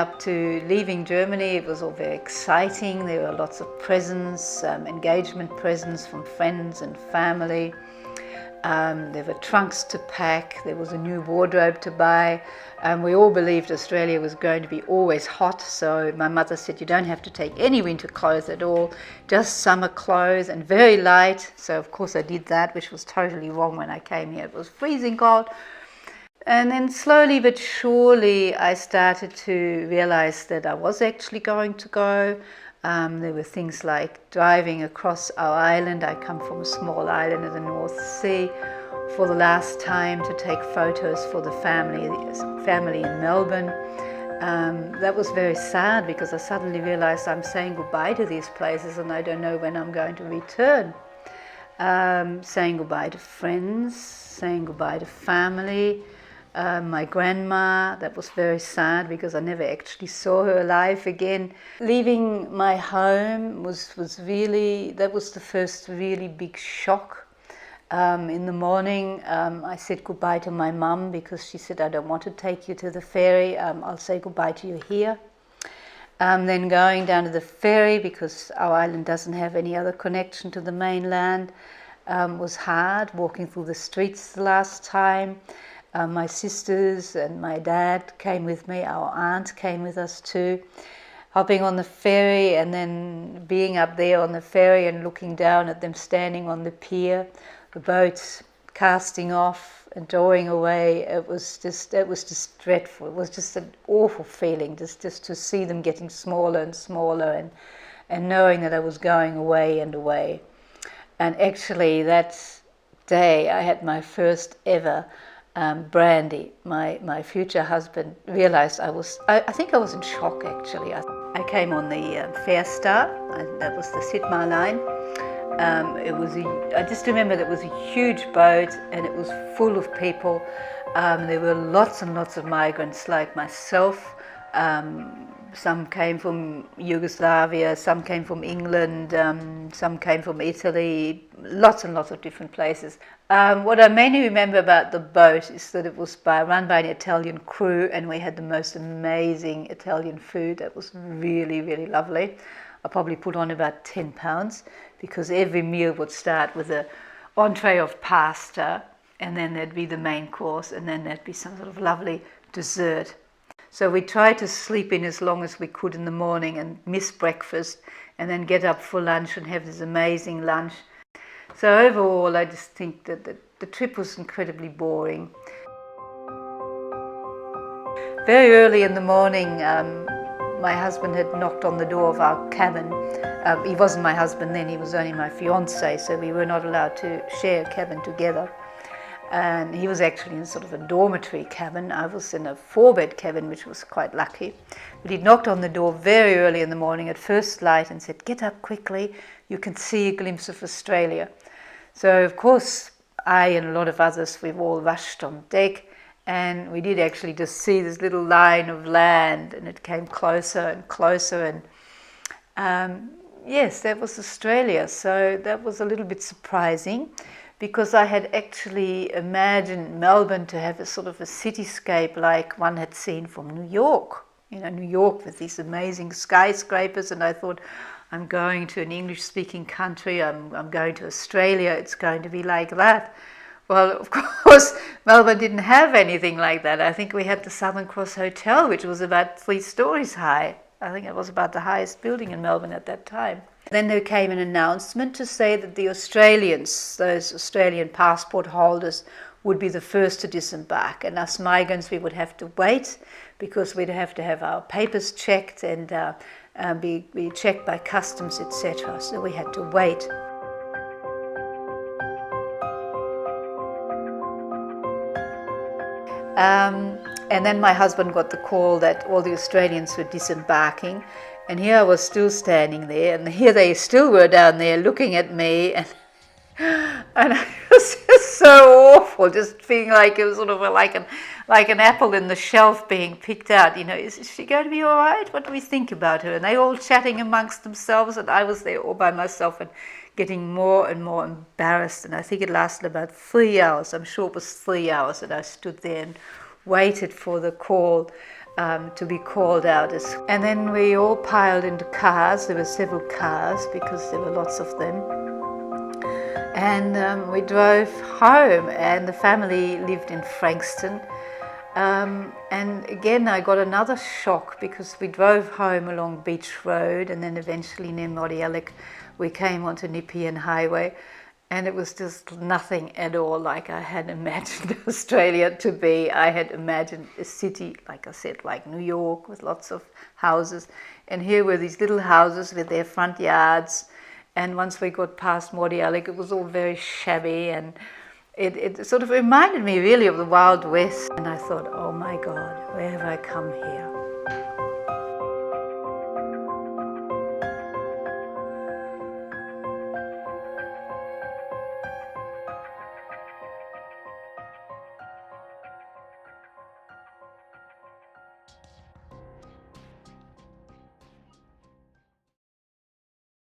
up to leaving Germany, it was all very exciting. There were lots of presents, engagement presents from friends and family. There were trunks to pack, there was a new wardrobe to buy. We all believed Australia was going to be always hot, so my mother said you don't have to take any winter clothes at all, just summer clothes and very light. So of course I did that, which was totally wrong when I came here. It was freezing cold. And then slowly but surely I started to realize that I was actually going to go. There were things like driving across our island. I come from a small island in the North Sea for the last time to take photos for the family in Melbourne. That was very sad because I suddenly realized I'm saying goodbye to these places and I don't know when I'm going to return. Saying goodbye to friends, saying goodbye to family. My grandma, that was very sad because I never actually saw her alive again. Leaving my home was the first really big shock. In the morning I said goodbye to my mum because she said, I don't want to take you to the ferry, I'll say goodbye to you here. Then going down to the ferry because our island doesn't have any other connection to the mainland was hard, walking through the streets the last time. My sisters and my dad came with me, our aunt came with us too. Hopping on the ferry and then being up there on the ferry and looking down at them standing on the pier, the boats casting off and drawing away, it was just dreadful. It was just an awful feeling, just to see them getting smaller and smaller and knowing that I was going away and away. And actually that day I had my first ever brandy. My future husband realized I think I was in shock actually. I came on the Fair Star, that was the Sitmar line. I just remember that it was a huge boat and it was full of people. There were lots and lots of migrants like myself. Some came from Yugoslavia, some came from England, some came from Italy, lots and lots of different places. What I mainly remember about the boat is that it was run by an Italian crew and we had the most amazing Italian food. That was really, really lovely. I probably put on about 10 pounds because every meal would start with an entree of pasta and then there'd be the main course and then there'd be some sort of lovely dessert. So we tried to sleep in as long as we could in the morning and miss breakfast and then get up for lunch and have this amazing lunch. So overall, I just think that the trip was incredibly boring. Very early in the morning, my husband had knocked on the door of our cabin. He wasn't my husband then, he was only my fiancé, so we were not allowed to share a cabin together. And he was actually in sort of a dormitory cabin. I was in a 4-bed cabin, which was quite lucky. But he knocked on the door very early in the morning at first light and said, "Get up quickly, you can see a glimpse of Australia." So of course, I and a lot of others, we've all rushed on deck and we did actually just see this little line of land and it came closer and closer and yes, that was Australia. So that was a little bit surprising, because I had actually imagined Melbourne to have a sort of a cityscape like one had seen from New York. You know, New York with these amazing skyscrapers, and I thought, I'm going to an English-speaking country, I'm going to Australia, it's going to be like that. Well, of course, Melbourne didn't have anything like that. I think we had the Southern Cross Hotel, which was about 3 stories high. I think it was about the highest building in Melbourne at that time. Then there came an announcement to say that the Australians, those Australian passport holders, would be the first to disembark. And us migrants, we would have to wait because we'd have to have our papers checked and be checked by customs, etc. So we had to wait. And then my husband got the call that all the Australians were disembarking, and here I was still standing there, and here they still were down there looking at me, and it was just so awful, just feeling like it was sort of like an apple in the shelf being picked out. You know, is she going to be all right? What do we think about her? And they all chatting amongst themselves, and I was there all by myself and getting more and more embarrassed. And I think it lasted about 3 hours. I'm sure it was 3 hours that I stood there and waited for the call. to be called out. And then we all piled into cars. There were several cars because there were lots of them. And we drove home, and the family lived in Frankston. And again, I got another shock because we drove home along Beach Road, and then eventually near Morialek we came onto Nepean Highway, and it was just nothing at all like I had imagined Australia to be. I had imagined a city, like I said, like New York, with lots of houses, and here were these little houses with their front yards. And once we got past Morialek, it was all very shabby, and it sort of reminded me really of the Wild West. And I thought, oh my God, where have I come here?